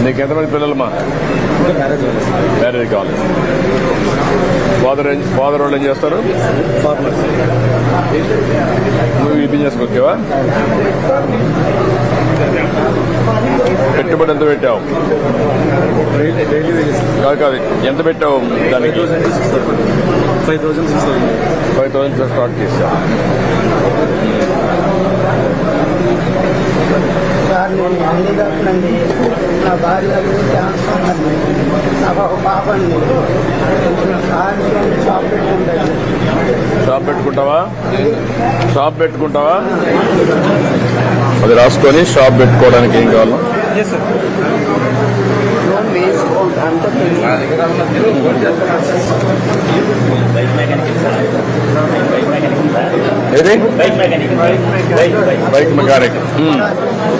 నీకు ఎంతమంది పిల్లలమ్మా? మ్యారేజ్ కావాలి. ఫాదర్ వాళ్ళు ఏం చేస్తారు? నువ్వు ఈ బిజినెస్కి వచ్చావా? పెట్టుబడి ఎంత పెట్టావు? కాదు ఎంత పెట్టావు దానికి? 5,000 స్టార్ట్ చేసావు. సార్ నేను హ్యాండిక్యాప్నండి. నా భార్య క్యాన్సర్ అండి. నాకు ఒక పాప అండి. షాప్ పెట్టుకుంటాను. షాప్ పెట్టుకుంటావా? అది రాసుకొని షాప్ పెట్టుకోవడానికి ఏం కావాలో లోన్ వేసుకోండి. అంత ఏది? Bike mechanic.